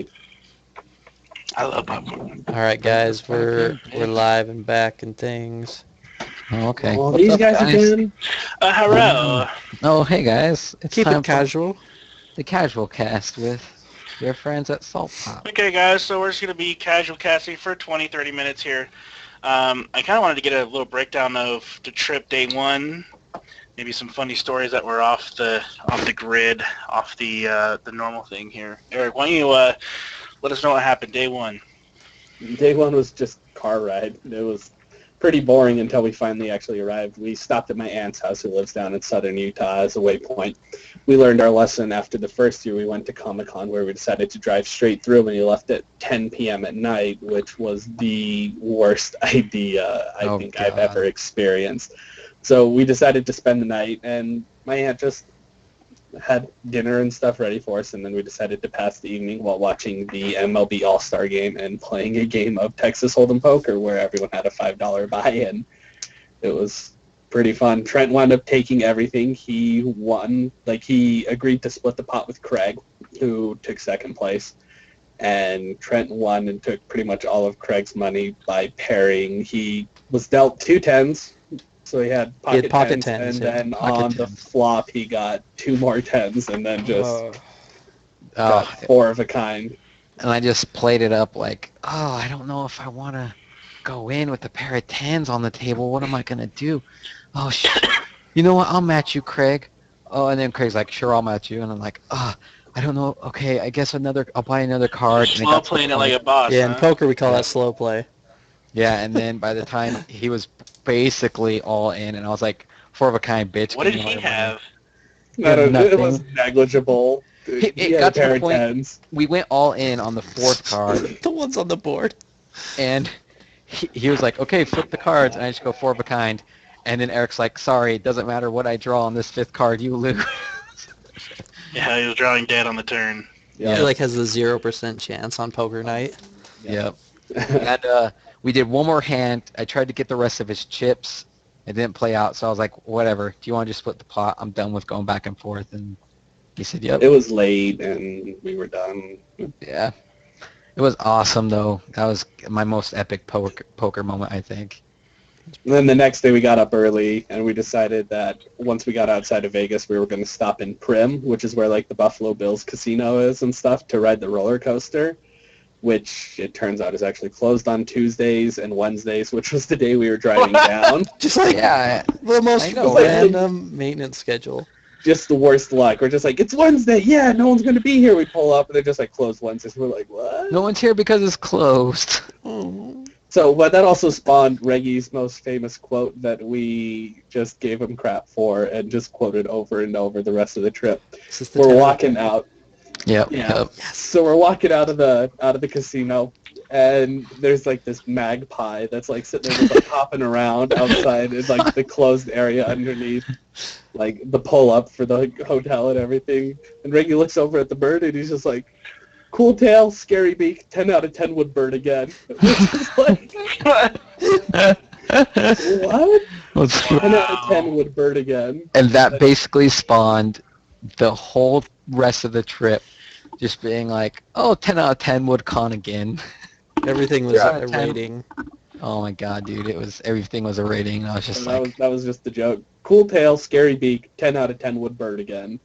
night. I love popcorn. All right, guys, we're live and back and things. Oh, okay. Well, What's these up, guys again. Hello. Oh, hey guys. It's Keep time it casual. for the Casual Cast with your friends at Salt Pop. Okay, guys, so we're just going to be casual casting for 20, 30 minutes here. I kind of wanted to get a little breakdown of the trip day one, maybe some funny stories that were off the grid, off the normal thing here. Eric, why don't you let us know what happened day one? Day one was just car ride. It was pretty boring until we finally actually arrived. We stopped at my aunt's house, who lives down in southern Utah, as a waypoint. We learned our lesson after the first year. We went to Comic-Con, where we decided to drive straight through, and we left at 10 p.m. at night, which was the worst idea I think I've ever experienced. So we decided to spend the night, and my aunt just had dinner and stuff ready for us, and then we decided to pass the evening while watching the MLB All-Star Game and playing a game of Texas Hold'em Poker where everyone had a $5 buy-in. It was pretty fun. Trent wound up taking everything. He won. He agreed to split the pot with Craig, who took second place. And Trent won and took pretty much all of Craig's money by pairing. He was dealt 2 tens. So he had pocket tens, and then on the flop he got 2 more tens, and then just got 4 of a kind. And I just played it up like, I don't know if I want to go in with a pair of tens on the table. What am I going to do? Oh, you know what? I'll match you, Craig. Oh, and then Craig's like, sure, I'll match you. And I'm like, I don't know. Okay, I guess I'll buy another card. Slow playing it like a boss. Yeah, in poker we call that slow play. Yeah, and then by the time he was basically all in, and I was like, 4 of a kind, bitch. What did he have? It was negligible. It got to the point, we went all in on the 4th card. The ones on the board. And he was like, okay, flip the cards, and I just go 4 of a kind. And then Eric's like, sorry, it doesn't matter what I draw on this 5th card, you lose. Yeah, he was drawing dead on the turn. Yeah, he has a 0% chance on poker night. Yep. And we did one more hand. I tried to get the rest of his chips. It didn't play out, so I was like, whatever. Do you want to just split the pot? I'm done with going back and forth. And he said, yep. It was late, and we were done. Yeah. It was awesome, though. That was my most epic poker moment, I think. And then the next day we got up early, and we decided that once we got outside of Vegas, we were going to stop in Primm, which is where the Buffalo Bills casino is and stuff, to ride the roller coaster, which it turns out is actually closed on Tuesdays and Wednesdays, which was the day we were driving down. Just the most random maintenance schedule. Just the worst luck. We're just like, it's Wednesday. Yeah, no one's going to be here. We pull up, and they're just closed Wednesdays. We're like, what? No one's here because it's closed. Oh. So, but that also spawned Reggie's most famous quote that we just gave him crap for and just quoted over and over the rest of the trip. We're walking out. Yep. Yeah. Yes. So we're walking out of the casino, and there's this magpie that's sitting there just hopping around outside in the closed area underneath the pull up for the hotel and everything. And Reggie looks over at the bird, and he's just like, cool tail, scary beak, 10 out of 10 would bird again. What? 10 out of 10 would bird again. And that basically spawned the whole rest of the trip just being 10 out of 10 would con again. Everything was a rating. Oh my god, dude, everything was a rating. I was just that was just the joke. Cool tail, scary beak, 10 out of 10 would bird again.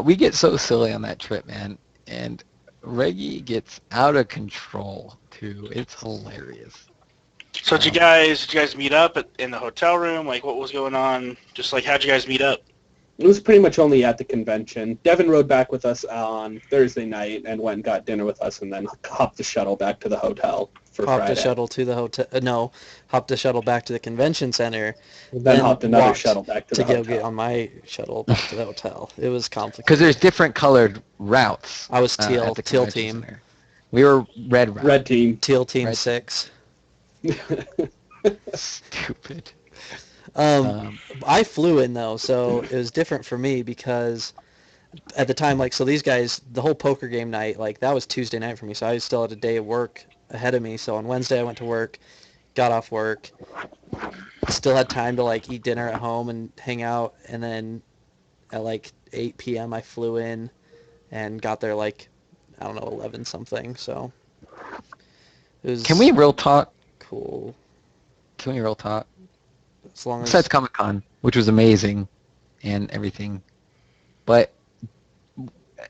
We get so silly on that trip, man, and Reggie gets out of control too. It's hilarious. So did you guys meet up in the hotel room? What was going on? Just how'd you guys meet up? It was pretty much only at the convention. Devin rode back with us on Thursday night and went and got dinner with us, and then hopped the shuttle back to the hotel for Friday. Hopped the shuttle to the hotel. Hopped the shuttle back to the convention center. Then hopped another shuttle back to the hotel. To go get on my shuttle back to the hotel. It was complicated. Because there's different colored routes. I was teal team. Center. We were red route. Red team. Teal team 6. Stupid. I flew in though, so it was different for me because at the time, so these guys, the whole poker game night, that was Tuesday night for me, so I still had a day of work ahead of me. So on Wednesday I went to work, got off work, still had time to eat dinner at home and hang out, and then at 8 p.m. I flew in and got there like, I don't know, 11 something. So it was Can we real talk? cool. Can we real talk? As long as Besides Comic-Con, which was amazing and everything. But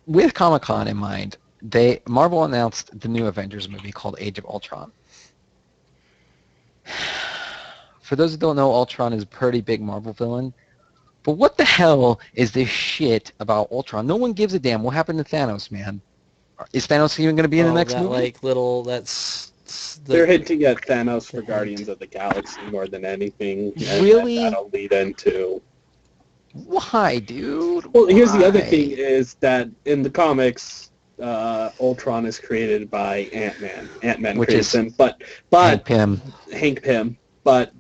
with Comic-Con in mind, Marvel announced the new Avengers movie called Age of Ultron. For those who don't know, Ultron is a pretty big Marvel villain. But what the hell is this shit about Ultron? No one gives a damn. What happened to Thanos, man? Is Thanos even going to be in the next that movie? like little They're hinting at Thanos for Guardians of the Galaxy more than anything. And Really? that'll lead into... Why, dude? Well, here's the other Why? thing is that in the comics, Ultron is created by Ant-Man. Ant-Man Which creates is- him, but Hank Pym. Hank Pym. But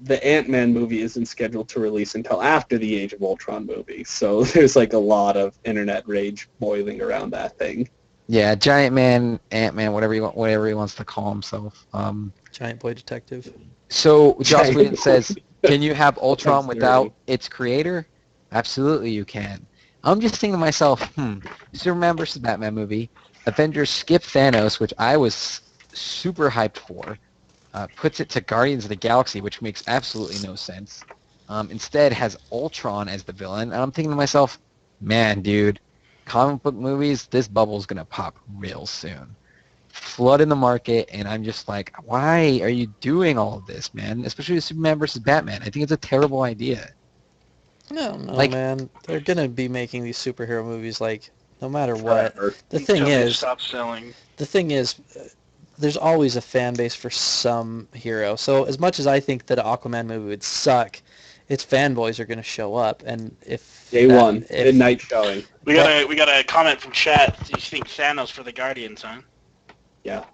the Ant-Man movie isn't scheduled to release until after the Age of Ultron movie. So there's like a lot of internet rage boiling around that thing. Yeah, Giant Man, Ant-Man, whatever he wants to call himself. Giant Boy Detective. So Joss Giant Whedon Boy. says, can you have Ultron That's without dirty. its creator? Absolutely you can. I'm just thinking to myself, Superman versus Batman movie, Avengers skip Thanos, which I was super hyped for, puts it to Guardians of the Galaxy, which makes absolutely no sense. Instead has Ultron as the villain, and I'm thinking to myself, man, dude, comic book movies, this bubble's going to pop real soon. Flood in the market, and I'm just like, why are you doing all of this, man? Especially with Superman versus Batman. I think it's a terrible idea. I don't know, Like- man. They're gonna be making these superhero movies like no matter what. Forever. The thing Until they is, stop selling. there's always a fan base for some hero. So as much as I think that an Aquaman movie would suck, its fanboys are gonna show up, and if Day that- one, if- midnight showing. We got a comment from chat. Do you think Thanos for the Guardians, huh? Yeah,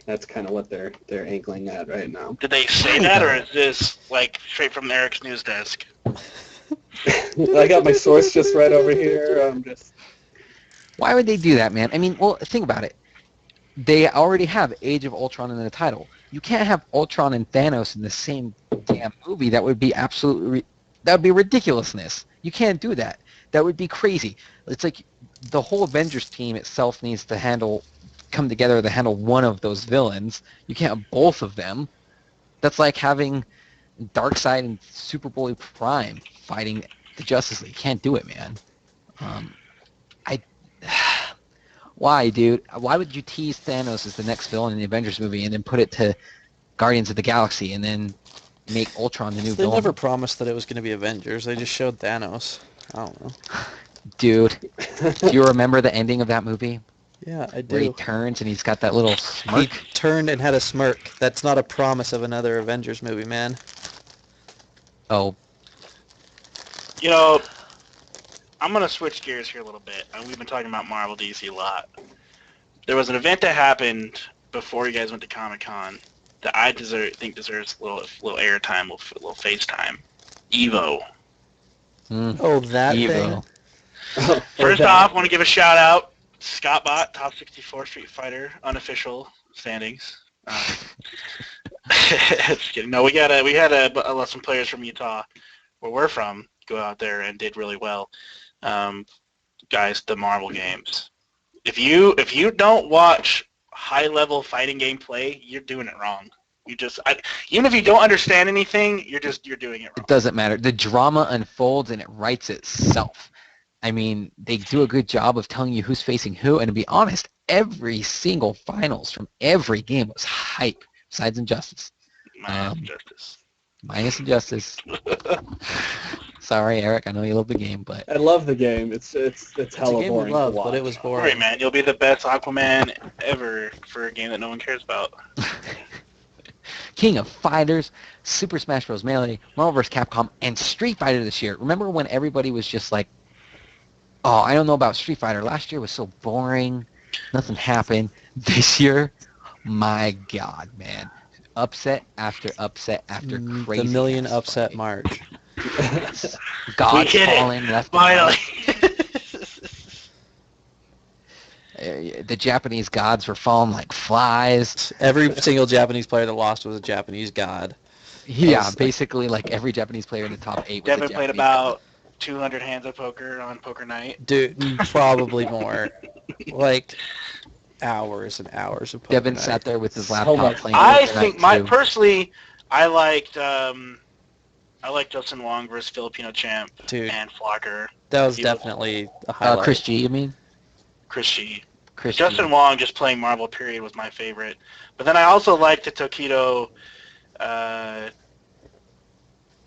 that's kind of what they're angling at right now. Did they say that, or is this like straight from Eric's news desk? I got my source just right over here. I'm just... Why would they do that, man? I mean, well, think about it. They already have Age of Ultron in the title. You can't have Ultron and Thanos in the same damn movie. That would be that would be ridiculousness. You can't do that. That would be crazy. It's like the whole Avengers team itself needs to come together to handle one of those villains. You can't have both of them. That's like having Darkseid and Superboy Prime fighting the Justice League. Can't do it, man. Why, dude? Why would you tease Thanos as the next villain in the Avengers movie and then put it to Guardians of the Galaxy and then make Ultron the new They villain? never promised that it was gonna be Avengers. They just showed Thanos. I don't know. Dude, do you remember the ending of that movie? Yeah, I Where he do. turns and he's got that little He smirk? turned and had a smirk. That's not a promise of another Avengers movie, man. Oh, You know, I'm gonna switch gears here a little bit. We've been talking about Marvel DC a lot. There was an event that happened before you guys went to Comic-Con that I think deserves a little airtime, a little FaceTime. Evo. Oh, that thing. Evo. First off, I want to give a shout out, Scottbot, top 64 Street Fighter, unofficial standings. Just kidding. No, we had some players from Utah, where we're from, go out there and did really well. Guys, the Marvel games. If you don't watch high level fighting game play, you're doing it wrong. Even if you don't understand anything, you're doing it wrong. It doesn't matter. The drama unfolds and it writes itself. I mean, they do a good job of telling you who's facing who, and to be honest, every single finals from every game was hype, besides Injustice. Justice. Minus Injustice. Sorry, Eric, I know you love the game, but I love the game. It's hella It's a game we boring love, to watch. but it was All boring. right, man. You'll be the best Aquaman ever for a game that no one cares about. King of Fighters, Super Smash Bros. Melee, Marvel vs. Capcom, and Street Fighter this year. Remember when everybody was just like, oh, I don't know about Street Fighter. Last year was so boring. Nothing happened. This year, my God, man. Upset after upset after crazy. The million ass upset fighting. march. God's We did it. falling left and Finally. right. The Japanese gods were falling like flies. Every single Japanese player that lost was a Japanese god. Yeah, Yes. basically like every Japanese player in the top 8 was a Devin Japanese played god. about 200 hands of poker on poker night. Dude, probably more. Like hours and hours of poker Devin night. sat there with his So laptop much. playing. I Poker think Night too. personally, I liked Justin Wong versus Filipino champ Dude, and Flocker. that was he was- definitely a highlight. Chris G, you mean? Chris G. Chris G. Justin Wong just playing Marble period was my favorite. But then I also liked the Tokido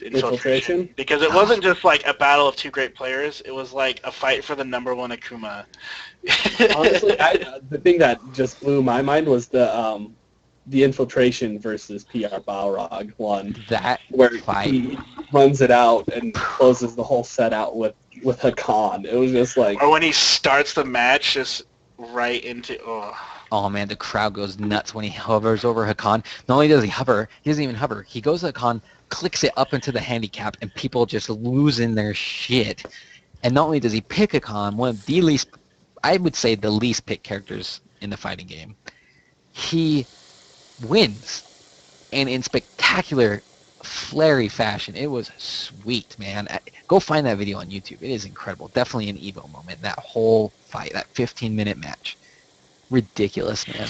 infiltration because it wasn't just like a battle of two great players. It was like a fight for the number one Akuma. Honestly, the thing that just blew my mind was the infiltration versus PR Balrog one, That where fight. he runs it out and closes the whole set out with Hakan. It was just like, Or when he starts the match just right into Oh man, the crowd goes nuts when he hovers over Hakan. Not only does he hover, he doesn't even hover. He goes to Hakan, clicks it up into the handicap, and people just losing their shit. And not only does he pick Hakan, one of the least, I would say the least picked characters in the fighting game, he wins. And in spectacular, flary fashion. It was sweet, man. Go find that video on YouTube. It is incredible. Definitely an Evo moment. That whole fight, that 15-minute match. Ridiculous, man.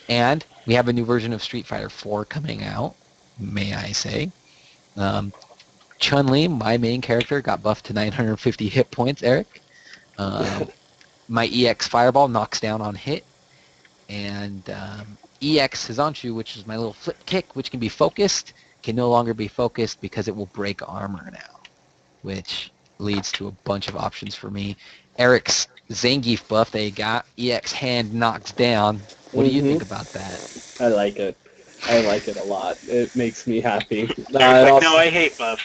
And we have a new version of Street Fighter 4 coming out, may I say. Chun-Li, my main character, got buffed to 950 hit points, Eric. My EX Fireball knocks down on hit. And EX Hizanshu, which is my little flip kick, which can be focused, can no longer be focused because it will break armor now, which leads to a bunch of options for me. Eric's Zangief buff they got, EX hand knocks down. What do you think about that? I like it. I like it a lot. It makes me happy. no, I hate buffs.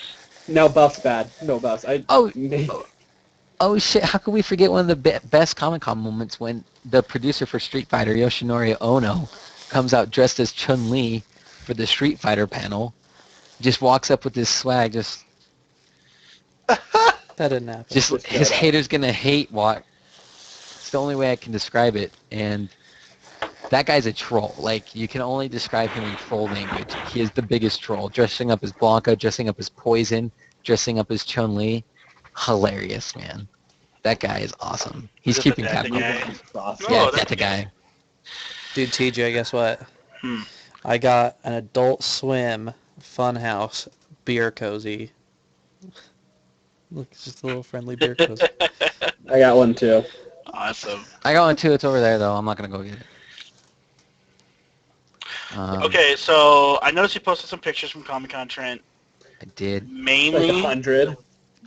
No, buff's bad. No buffs. Oh shit, how could we forget one of the best Comic-Con moments when the producer for Street Fighter, Yoshinori Ono, comes out dressed as Chun-Li for the Street Fighter panel, just walks up with this swag, just That didn't happen. Just his haters gonna hate what. It's the only way I can describe it, and that guy's a troll. Like, you can only describe him in troll language. He is the biggest troll. Dressing up as Blanca, dressing up as Poison, dressing up as Chun-Li. Hilarious, man. That guy is awesome. He's Is it keeping the Capcom. guy? Awesome. Yeah, Oh, that's that's the guy. Dude, TJ, guess what? Hmm. I got an Adult Swim Funhouse beer cozy. Look, it's just a little friendly beer cozy. I got one too. Awesome. I got one too. It's over there, though. I'm not going to go get it. Okay, so I noticed you posted some pictures from Comic-Con, Trent. I did. Like Mainly, 100. right.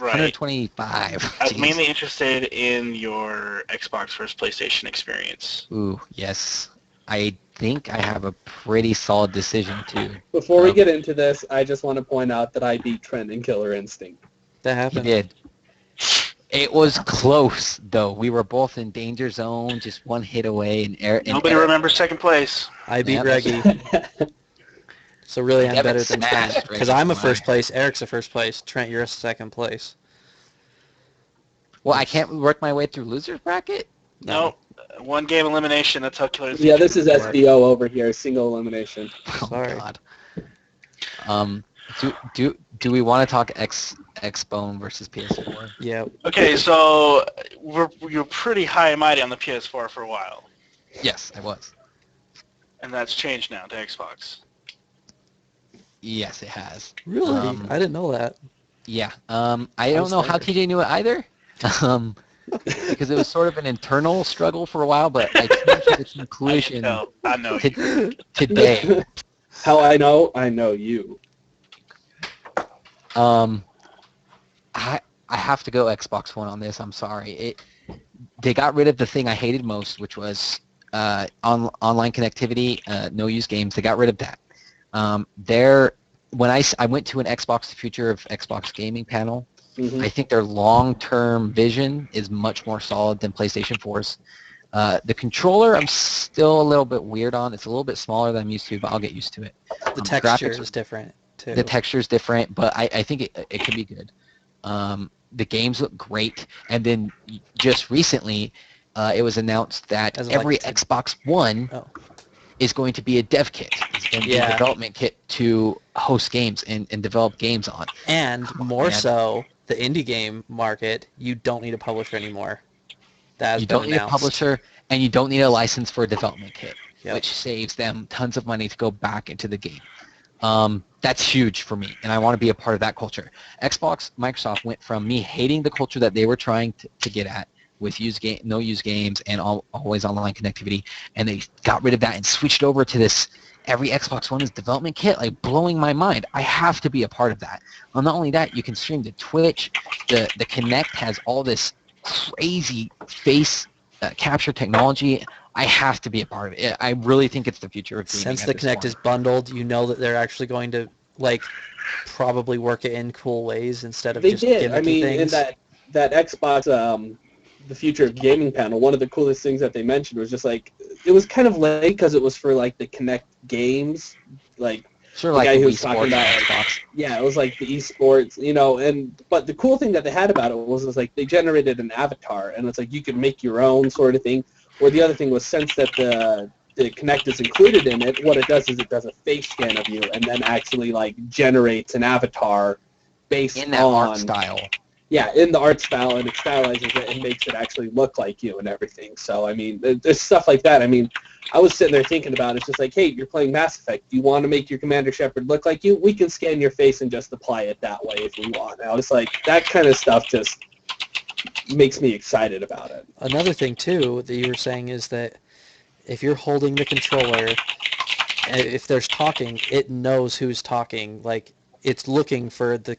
125. I was Jeez. mainly interested in your Xbox versus PlayStation experience. Ooh, yes. I think I have a pretty solid decision, too. Before we get into this, I just want to point out that I beat Trent in Killer Instinct. That He happened. did. It was close, though. We were both in danger zone, just one hit away. And Nobody remembers second place. I beat Yeah, Reggie, so really I'm Devin better than smashed Trent. Because Reggie I'm a Fly. first place, Eric's a first place, Trent, you're a second place. Well, I can't work my way through loser's bracket? No, one game elimination. That's how Killer Instinct Yeah, this is works. SBO over here, single elimination. Oh, Sorry. God. Do we want to talk Xbone versus PS4? Yeah, Okay, so you're pretty high and mighty on the PS4 for a while, Yes, I was. and that's changed now to Xbox. Yes, it has. really? Um, I didn't know that. Yeah. I don't know how TJ knew it either. Because it was sort of an internal struggle for a while, but I came to the conclusion I know. today. How I know you. I have to go Xbox One on this. I'm sorry. They got rid of the thing I hated most, which was online connectivity, no use games. They got rid of that. When I went to an Xbox The Future of Xbox Gaming panel, Mhm. I think their long-term vision is much more solid than PlayStation 4's. The controller, I'm still a little bit weird on. It's a little bit smaller than I'm used to, but I'll get used to it. The texture graphics is different, too. The texture's different, but I think it could be good. The games look great, and then just recently, it was announced that As in, like, every to- Xbox One Oh. is going to be a dev kit. It's going to be a Yeah. development kit to host games and develop games on. And more man. so, the indie game market, you don't need a publisher anymore. That has You been don't need a announced. publisher, and you don't need a license for a development kit, Yep. which saves them tons of money to go back into the game. That's huge for me, and I want to be a part of that culture. Microsoft went from me hating the culture that they were trying to get at with no use games and always online connectivity, and they got rid of that and switched over to this every Xbox One is development kit, like blowing my mind. I have to be a part of that. Well, not only that, you can stream to Twitch. The Kinect has all this crazy face capture technology. I have to be a part of it. I really think it's the future of gaming. Since at the this Kinect point. is bundled, you know that they're actually going to like probably work it in cool ways instead of They just did. gimmicky I mean, things. in that Xbox, the future of gaming panel, one of the coolest things that they mentioned was just like it was kind of late because it was for like the Kinect games, like Sure, the like guy the who Wii was talking Sports about on Xbox. yeah, it was like the esports, but the cool thing that they had about it was like they generated an avatar, and it's like you could make your own sort of thing. Or the other thing was since that the Kinect is included in it, what it does is it does a face scan of you and then actually like generates an avatar based In that on art style. yeah, in the art style, and it stylizes it and makes it actually look like you and everything. So, I mean, there's stuff like that. I mean, I was sitting there thinking about it. It's just like, hey, you're playing Mass Effect. Do you want to make your Commander Shepard look like you? We can scan your face and just apply it that way if we want. Now, it's like that kind of stuff just makes me excited about it. Another thing, too, that you were saying is that if you're holding the controller, if there's talking, it knows who's talking. Like, it's looking for the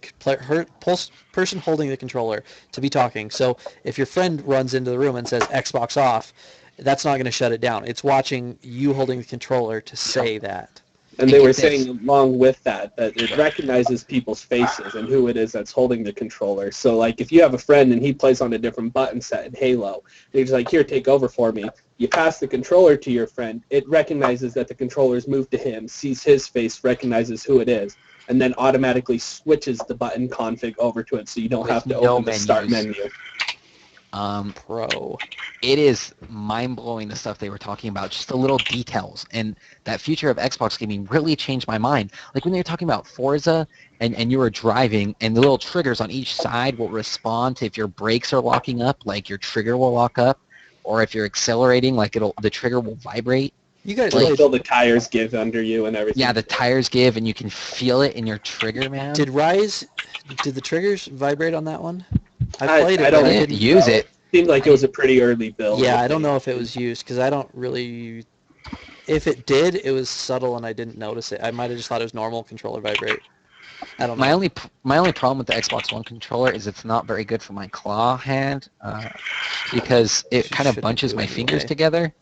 person holding the controller to be talking. So if your friend runs into the room and says Xbox off, that's not going to shut it down. It's watching you holding the controller to say that. And they were saying along with that it recognizes people's faces and who it is that's holding the controller. So, like, if you have a friend and he plays on a different button set in Halo, and he's like, here, take over for me. You pass the controller to your friend. It recognizes that the controller's moved to him, sees his face, recognizes who it is, and then automatically switches the button config over to it so you don't With have to no open the start menus. menu. Pro. It is mind-blowing, the stuff they were talking about, just the little details. And that future of Xbox gaming really changed my mind. Like when they were talking about Forza and you were driving and the little triggers on each side will respond to if your brakes are locking up, like your trigger will lock up, or if you're accelerating, like the trigger will vibrate. You guys Like, played, feel the tires give under you and everything. Yeah, the tires give and you can feel it in your trigger, man. did the triggers vibrate on that one? I played it, don't but I didn't didn't use it. Seemed like it was a pretty early build. Yeah, I don't know if it was used because I don't really. If it did, it was subtle and I didn't notice it. I might have just thought it was normal controller vibrate. I don't know. My only problem with the Xbox One controller is it's not very good for my claw hand because it kind of Shouldn't bunches do my it fingers anyway. together.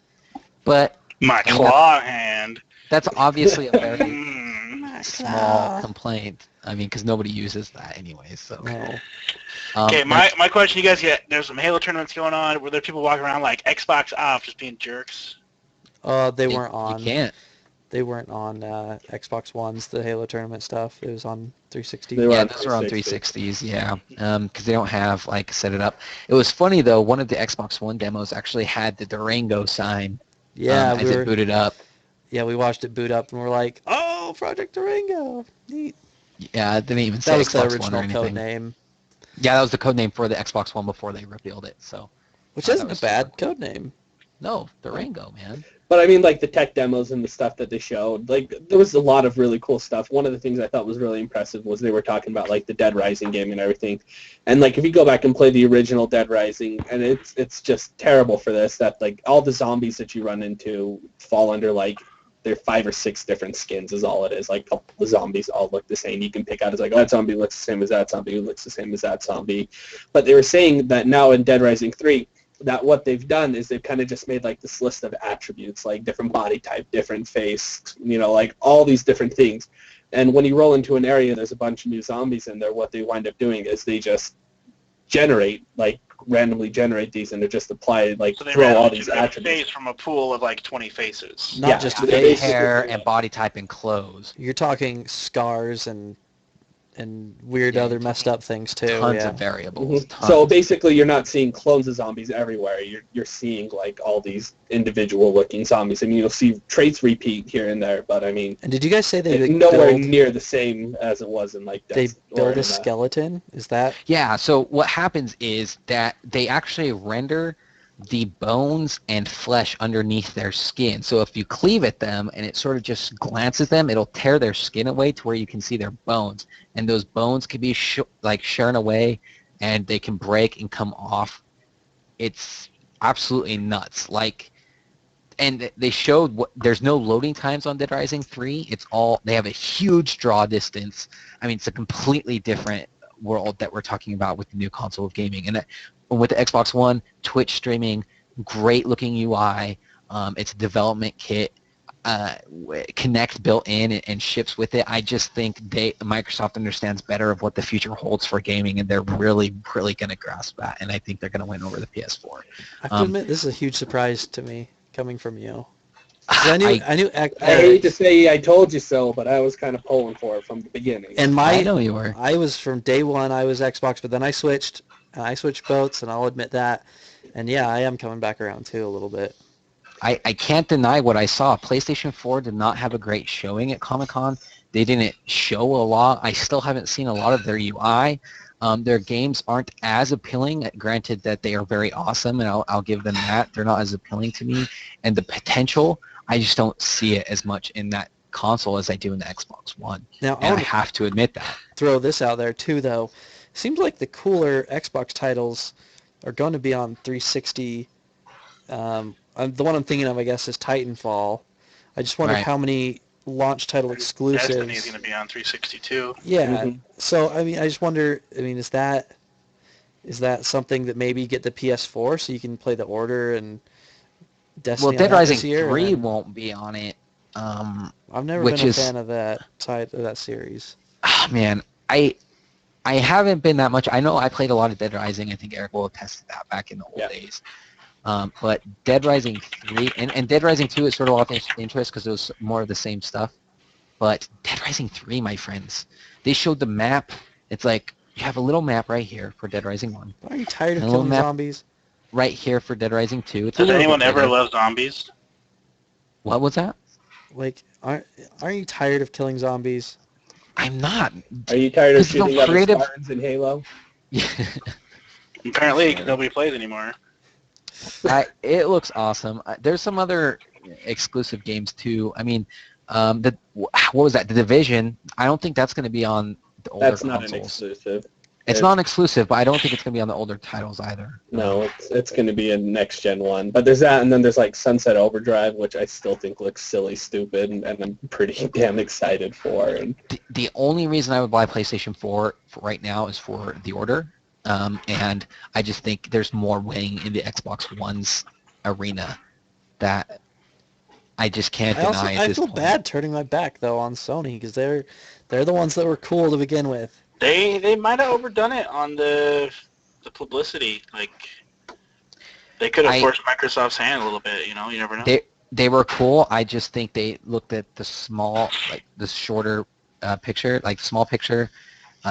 But My claw hand. that's obviously a very Mm. small complaint. I mean, because nobody uses that anyway. So. No. Okay, my question, you guys get, there's some Halo tournaments going on. Were there people walking around like Xbox off, just being jerks? They weren't on. You can't. They weren't on Xbox Ones. The Halo tournament stuff. It was on 360. They were Yeah, on those are on 360s. 360s, yeah, because they don't have, like, set it up. It was funny, though, one of the Xbox One demos actually had the Durango sign Yeah, as it booted up. Yeah, we watched it boot up and we're like, oh, Project Durango. Neat. Yeah, it didn't even That say was the Xbox One or original code anything. name, Yeah, that was the code name for the Xbox One before they revealed it, so. which That isn't a was bad code name. No, Durango, man. But I mean, like the tech demos and the stuff that they showed, like there was a lot of really cool stuff. One of the things I thought was really impressive was they were talking about like the Dead Rising game and everything. And like if you go back and play the original Dead Rising, and it's just terrible for this that like all the zombies that you run into fall under like they're 5 or 6 different skins is all it is. Like all the zombies all look the same. You can pick out it's like, oh, that zombie looks the same as that zombie, looks the same as that zombie. But they were saying that now in Dead Rising 3, that what they've done is they've kind of just made like this list of attributes, like different body type, different face, like all these different things. And when you roll into an area, there's a bunch of new zombies in there. What they wind up doing is they just randomly generate these and they just apply, like So they throw ran all into these a attributes. face from a pool of like 20 faces. Not Yeah, just so face. basically- Hair and body type and clothes. You're talking scars and and weird Yeah, other messed up things too. Tons Yeah. of variables. Mhm. So Tons. basically, you're not seeing clones of zombies everywhere. You're seeing like all these individual looking zombies. I mean, you'll see traits repeat here and there, but I mean, And did you guys say they it's like, nowhere build near the same as it was in like they Death or build in, a skeleton? Is that Yeah, so what happens is that they actually render the bones and flesh underneath their skin. So if you cleave at them and it sort of just glances them, it'll tear their skin away to where you can see their bones. And those bones can be shorn away, and they can break and come off. It's absolutely nuts. And they showed there's no loading times on Dead Rising 3. They have a huge draw distance. I mean, it's a completely different world that we're talking about with the new console of gaming. And with the Xbox One, Twitch streaming, great looking UI. It's a development kit. Kinect built in and ships with it. I just think Microsoft understands better of what the future holds for gaming, and they're really, really going to grasp that. And I think they're going to win over the PS4. I have to admit, this is a huge surprise to me coming from you. 'Cause I knew I hate to say I told you so, but I was kind of pulling for it from the beginning. and I know you were. I was from day one. I was Xbox, but then I switched. I switched boats, and I'll admit that. And yeah, I am coming back around too a little bit. I can't deny what I saw. PlayStation 4 did not have a great showing at Comic-Con. They didn't show a lot. I still haven't seen a lot of their UI. Their games aren't as appealing. Granted that they are very awesome, and I'll give them that. They're not as appealing to me. And the potential, I just don't see it as much in that console as I do in the Xbox One. Now, And I have to admit that. throw this out there too, though. Seems like the cooler Xbox titles are going to be on 360. The one I'm thinking of, I guess, is Titanfall. I just wonder Right. how many launch title exclusives. Destiny's going to be on 362. Yeah. Mhm. So I mean, I just wonder. I mean, is that something that maybe get the PS4 so you can play the Order and Destiny? Well, on Dead that Rising this year, 3 and then- won't be on it. I've never which been a is- fan of that series. Man, I haven't been that much. I know I played a lot of Dead Rising. I think Eric will attest to that back in the old Yeah. days. But Dead Rising 3 and Dead Rising 2 is sort of off interest because it was more of the same stuff. But Dead Rising 3, my friends, they showed the map. It's like you have a little map right here for Dead Rising 1, Are you tired of And a little killing map- zombies? right here for Dead Rising 2. It's a Does little anyone bit ever bigger. love zombies? What was that? Like, aren't you tired of killing zombies? I'm not. Are you tired of There's no shooting other creative- Spartans in Halo? Apparently, nobody plays anymore. It looks awesome. There's some other exclusive games too. I mean, what was that? The Division. I don't think that's going to be on the older That's not an consoles. exclusive. It's not exclusive, but I don't think it's going to be on the older titles either. No, it's going to be a next gen one. But there's that, and then there's like Sunset Overdrive, which I still think looks silly, stupid, and I'm pretty damn excited for. And The only reason I would buy PlayStation 4 for right now is for the Order, and I just think there's more winning in the Xbox One's arena that I just can't deny at I this feel point. bad turning my back though on Sony because they're the ones that were cool to begin with. They might have overdone it on the publicity. Like they could have forced Microsoft's hand a little bit. You know, you never know. They were cool. I just think they looked at the small, like the shorter picture, like small picture.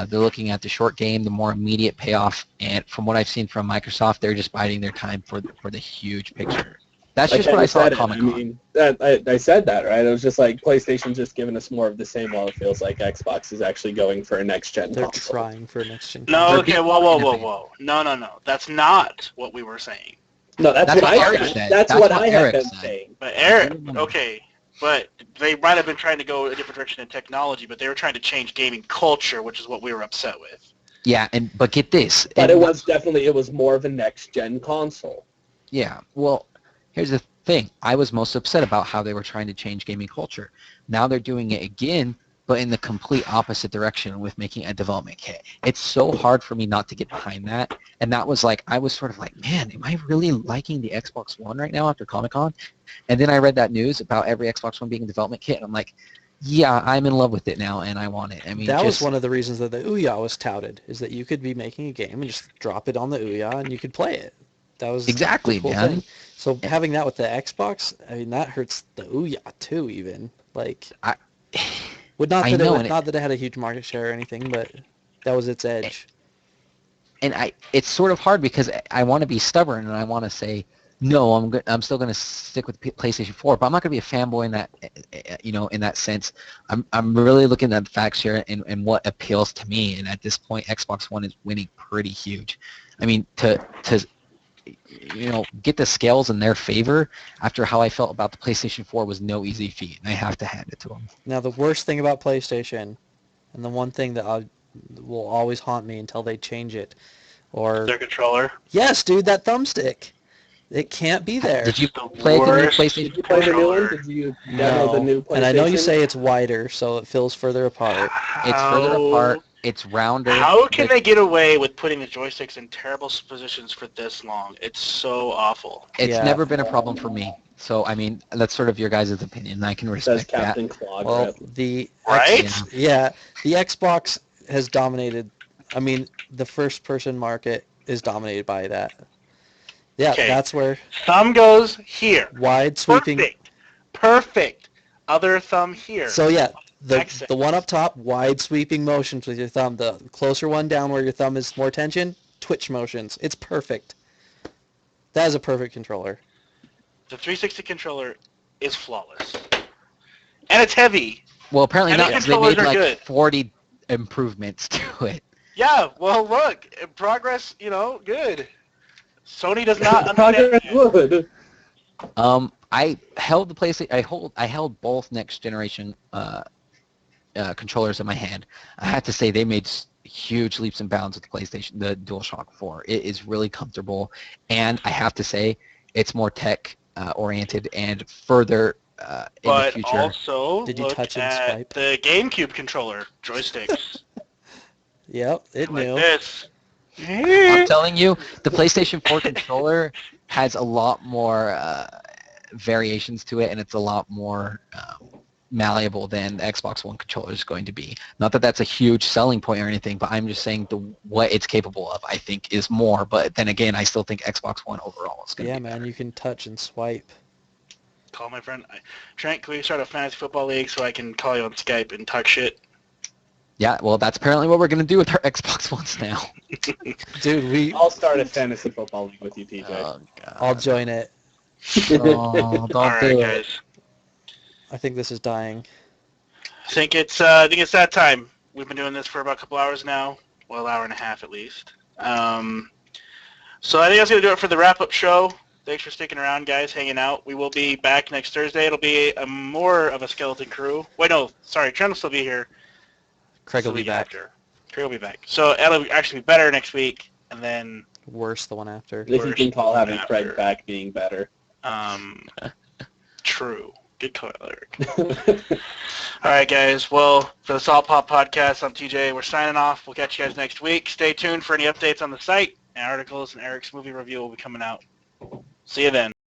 They're looking at the short game, the more immediate payoff, and from what I've seen from Microsoft, they're just biding their time for the huge picture. That's like just what I saw at said it, Comic-Con. I mean, I said that, right? It was just like PlayStation's just giving us more of the same, while it feels like Xbox is actually going for a next gen They're console. trying for a next gen. No, They're okay, being whoa. innovative. No. That's not what we were saying. No, that's That's what what I Eric said. said. That's That's what what I have Eric been said. saying. But Eric, Mm. okay, but they might have been trying to go a different direction in technology, but they were trying to change gaming culture, which is what we were upset with. Yeah, but get this. But and it was more of a next gen console. Yeah, well, here's the thing. I was most upset about how they were trying to change gaming culture. Now they're doing it again, but in the complete opposite direction with making a development kit. It's so hard for me not to get behind that. And that was like, I was sort of like, man, am I really liking the Xbox One right now after Comic-Con? And then I read that news about every Xbox One being a development kit, and I'm like, yeah, I'm in love with it now, and I want it. I mean, That was just- one of the reasons that the Ouya was touted, is that you could be making a game and just drop it on the Ouya and you could play it. That was Exactly, the cool man. thing. So having that with the Xbox, I mean, that hurts the Ouya too, even. Like, Would not I that know, it and not that it had a huge market share or anything, but that was its edge. and it's sort of hard because I want to be stubborn and I want to say no. I'm still going to stick with PlayStation 4, but I'm not going to be a fanboy in that in that sense. I'm really looking at the facts here and what appeals to me. And at this point, Xbox One is winning pretty huge. I mean, to get the scales in their favor after how I felt about the PlayStation 4 was no easy feat, and I have to hand it to them. Now, the worst thing about PlayStation, and the one thing that will always haunt me until they change it, or Their controller. yes, dude, that thumbstick, it can't be there. Did you The play the new worst. PlayStation? Did you play the new one? Controller. Did you No, download the new PlayStation? and I know you say it's wider, so it feels further apart. It's further apart. It's rounder. How can the- they get away with putting the joysticks in terrible positions for this long? It's so awful. It's Yeah. never been a problem for me. So I mean, that's sort of your guys' opinion. And I can Says respect that. Captain Claw Well, Grip. the Right? yeah, the Xbox has dominated. I mean, the first-person market is dominated by that. Yeah, Okay. that's where Thumb goes here. wide sweeping. Perfect. Other thumb here. So yeah, the Exit. one up top, wide sweeping motions with your thumb. The closer one down where your thumb is more tension, twitch motions. It's perfect. That is a perfect controller. The 360 controller is flawless. And it's heavy. Well, apparently And the not. 'Cause They controllers made are like good. 40 improvements to it. Yeah, well, look. Progress, good. Sony does not Progress understand. would. I held the PlayStation. I held both next generation controllers in my hand. I have to say they made huge leaps and bounds with the PlayStation, the DualShock 4. It is really comfortable, and I have to say it's more tech oriented and further in the But future. also, Did you look touch and at swipe? the GameCube controller joysticks. Yep, it like knew. this. I'm telling you, the PlayStation 4 controller has a lot more variations to it, and it's a lot more malleable than the Xbox One controller is going to be. Not that that's a huge selling point or anything, but I'm just saying what it's capable of, I think, is more. But then again, I still think Xbox One overall is going to Yeah, be man, better. you can touch and swipe. Call my friend. Trent, can we start a fantasy football league so I can call you on Skype and talk shit? Yeah, well, that's apparently what we're going to do with our Xbox Ones now. Dude, I'll start a fantasy football league with you, PJ. Oh, God. I'll join it. Oh, don't All right, do it. guys. I think this is dying. I think it's that time. We've been doing this for about a couple hours now. Well, an hour and a half at least. So I think that's going to do it for the wrap-up show. Thanks for sticking around, guys, hanging out. We will be back next Thursday. It'll be more of a skeleton crew. Wait, no, sorry. Trent will still be here. Craig will The be week back. after. Craig will be back. So it'll actually be better next week, and then Worse the one after. If you can call having After. Craig back being better. true. Good call, Eric. All right, guys. Well, for the Salt Pop Podcast, I'm TJ. We're signing off. We'll catch you guys next week. Stay tuned for any updates on the site and articles, and Eric's movie review will be coming out. See you then.